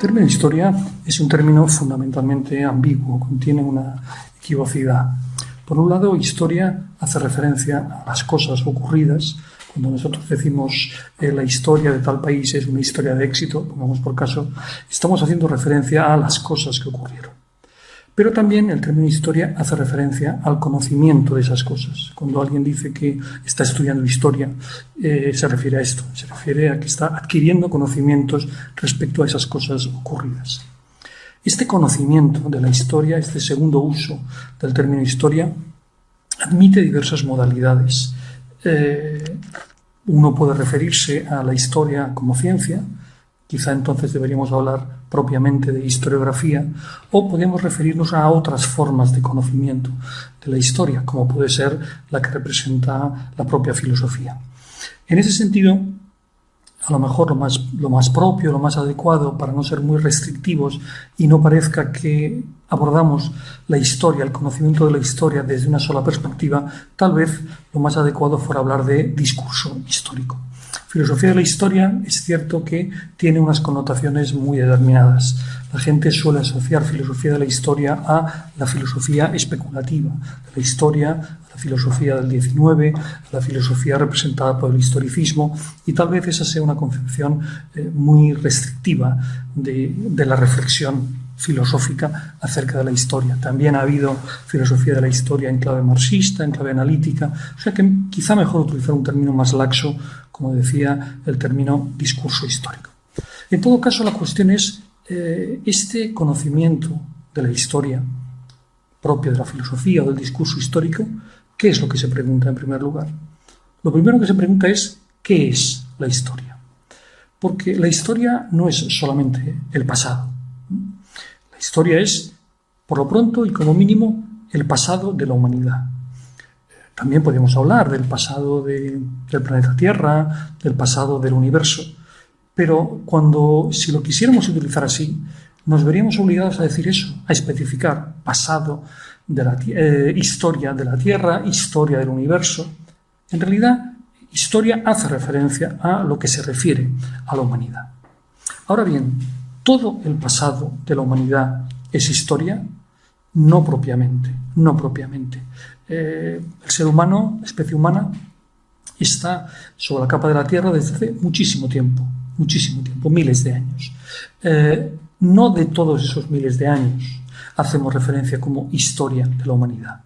término historia es un término fundamentalmente ambiguo, contiene una equivocidad. Por un lado, historia hace referencia a las cosas ocurridas. Cuando nosotros decimos la historia de tal país es una historia de éxito, pongamos por caso, estamos haciendo referencia a las cosas que ocurrieron. Pero también el término historia hace referencia al conocimiento de esas cosas. Cuando alguien dice que está estudiando historia, se refiere a esto, se refiere a que está adquiriendo conocimientos respecto a esas cosas ocurridas. Este conocimiento de la historia, este segundo uso del término historia, admite diversas modalidades. Uno puede referirse a la historia como ciencia, quizá entonces deberíamos hablar propiamente de historiografía, o podemos referirnos a otras formas de conocimiento de la historia, como puede ser la que representa la propia filosofía. En ese sentido, a lo mejor lo más propio, lo más adecuado, para no ser muy restrictivos y no parezca que abordamos la historia, el conocimiento de la historia desde una sola perspectiva, tal vez lo más adecuado fuera hablar de discurso histórico. Filosofía de la historia es cierto que tiene unas connotaciones muy determinadas. La gente suele asociar filosofía de la historia a la filosofía especulativa, de la historia, a la filosofía del XIX, a la filosofía representada por el historicismo, y tal vez esa sea una concepción muy restrictiva de la reflexión filosófica acerca de la historia. También ha habido filosofía de la historia en clave marxista, en clave analítica, o sea que quizá mejor utilizar un término más laxo, como decía, el término discurso histórico. En todo caso, la cuestión es este conocimiento de la historia propio de la filosofía o del discurso histórico, ¿qué es lo que se pregunta en primer lugar? Lo primero que se pregunta es ¿qué es la historia? Porque la historia no es solamente el pasado. La historia es, por lo pronto y como mínimo, el pasado de la humanidad. También podemos hablar del pasado del planeta Tierra, del pasado del universo, pero si lo quisiéramos utilizar así, nos veríamos obligados a decir eso, a especificar pasado de la historia de la Tierra, historia del universo. En realidad, historia hace referencia a lo que se refiere a la humanidad. Ahora bien, ¿todo el pasado de la humanidad es historia? No propiamente, no propiamente. El ser humano, la especie humana, está sobre la capa de la Tierra desde hace muchísimo tiempo, miles de años. No de todos esos miles de años hacemos referencia como historia de la humanidad.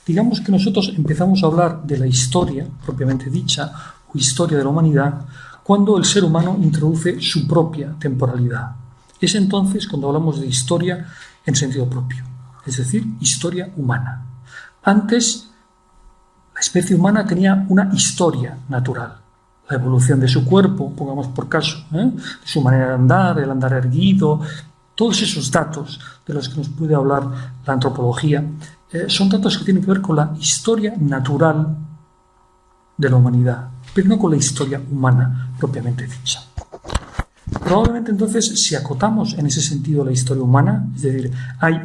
Digamos que nosotros empezamos a hablar de la historia, propiamente dicha, o historia de la humanidad, cuando el ser humano introduce su propia temporalidad. Es entonces cuando hablamos de historia en sentido propio, es decir, historia humana. Antes, la especie humana tenía una historia natural. La evolución de su cuerpo, pongamos por caso, su manera de andar, el andar erguido, todos esos datos de los que nos puede hablar la antropología, son datos que tienen que ver con la historia natural de la humanidad, pero no con la historia humana propiamente dicha. Probablemente entonces, si acotamos en ese sentido la historia humana, es decir, hay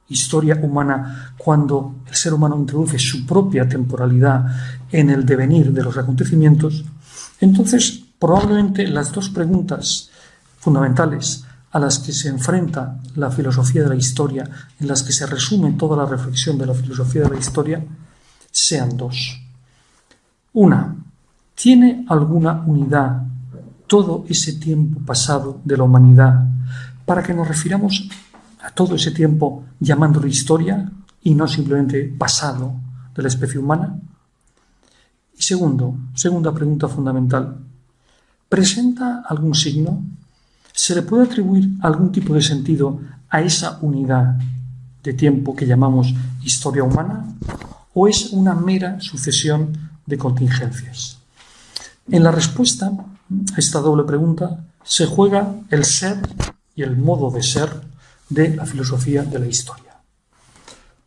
historia humana cuando el ser humano introduce su propia temporalidad en el devenir de los acontecimientos, entonces probablemente las dos preguntas fundamentales a las que se enfrenta la filosofía de la historia, en las que se resume toda la reflexión de la filosofía de la historia, sean dos. Una, ¿tiene alguna unidad todo ese tiempo pasado de la humanidad para que nos refiramos a todo ese tiempo llamándolo historia y no simplemente pasado de la especie humana? Y segunda pregunta fundamental, ¿presenta algún signo? ¿Se le puede atribuir algún tipo de sentido a esa unidad de tiempo que llamamos historia humana? ¿O es una mera sucesión de contingencias? En la respuesta a esta doble pregunta se juega el ser y el modo de ser de la filosofía de la historia.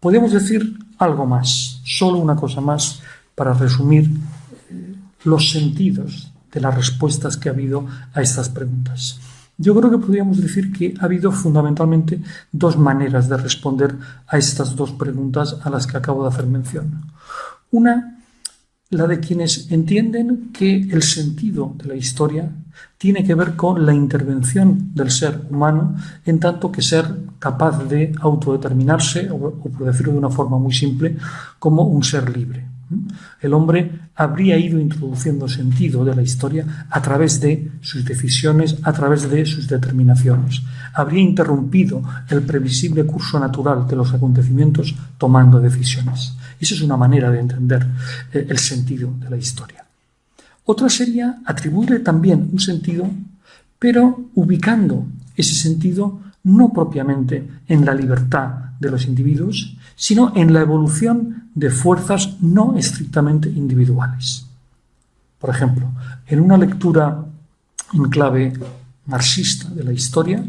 Podemos decir algo más, solo una cosa más, para resumir los sentidos de las respuestas que ha habido a estas preguntas. Yo creo que podríamos decir que ha habido fundamentalmente dos maneras de responder a estas dos preguntas a las que acabo de hacer mención. Una, la de quienes entienden que el sentido de la historia tiene que ver con la intervención del ser humano en tanto que ser capaz de autodeterminarse, o por decirlo de una forma muy simple, como un ser libre. El hombre habría ido introduciendo sentido de la historia a través de sus decisiones, a través de sus determinaciones. Habría interrumpido el previsible curso natural de los acontecimientos tomando decisiones. Esa es una manera de entender el sentido de la historia. Otra sería atribuirle también un sentido, pero ubicando ese sentido no propiamente en la libertad de los individuos, sino en la evolución de fuerzas no estrictamente individuales. Por ejemplo, en una lectura en clave marxista de la historia,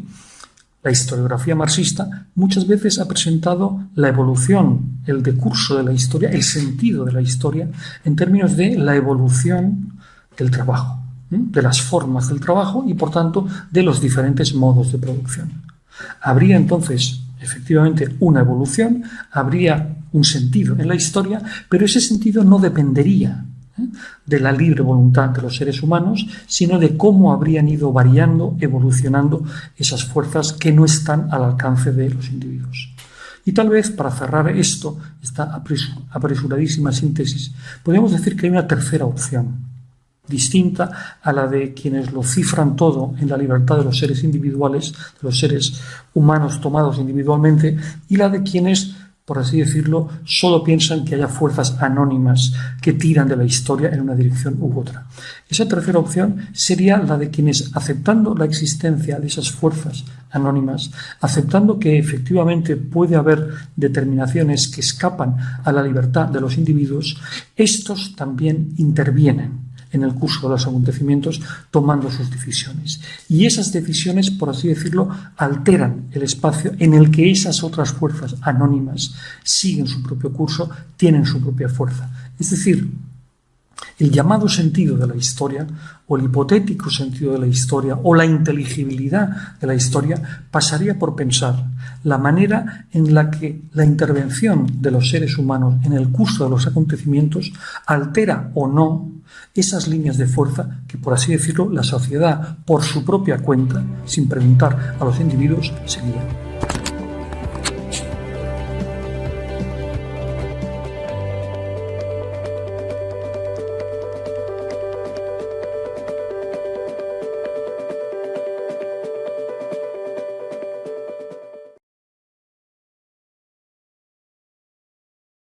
la historiografía marxista muchas veces ha presentado la evolución, el decurso de la historia, el sentido de la historia, en términos de la evolución del trabajo, de las formas del trabajo y, por tanto, de los diferentes modos de producción. Habría entonces, efectivamente, una evolución, habría un sentido en la historia, pero ese sentido no dependería de la libre voluntad de los seres humanos, sino de cómo habrían ido variando, evolucionando esas fuerzas que no están al alcance de los individuos. Y tal vez, para cerrar esta apresuradísima síntesis, podemos decir que hay una tercera opción, distinta a la de quienes lo cifran todo en la libertad de los seres individuales, de los seres humanos tomados individualmente, y la de quienes, por así decirlo, solo piensan que haya fuerzas anónimas que tiran de la historia en una dirección u otra. Esa tercera opción sería la de quienes, aceptando la existencia de esas fuerzas anónimas, aceptando que efectivamente puede haber determinaciones que escapan a la libertad de los individuos, estos también intervienen en el curso de los acontecimientos tomando sus decisiones. Y esas decisiones, por así decirlo, alteran el espacio en el que esas otras fuerzas anónimas siguen su propio curso, tienen su propia fuerza. Es decir, el llamado sentido de la historia, o el hipotético sentido de la historia, o la inteligibilidad de la historia, pasaría por pensar la manera en la que la intervención de los seres humanos en el curso de los acontecimientos altera o no esas líneas de fuerza que, por así decirlo, la sociedad, por su propia cuenta, sin preguntar a los individuos, seguía.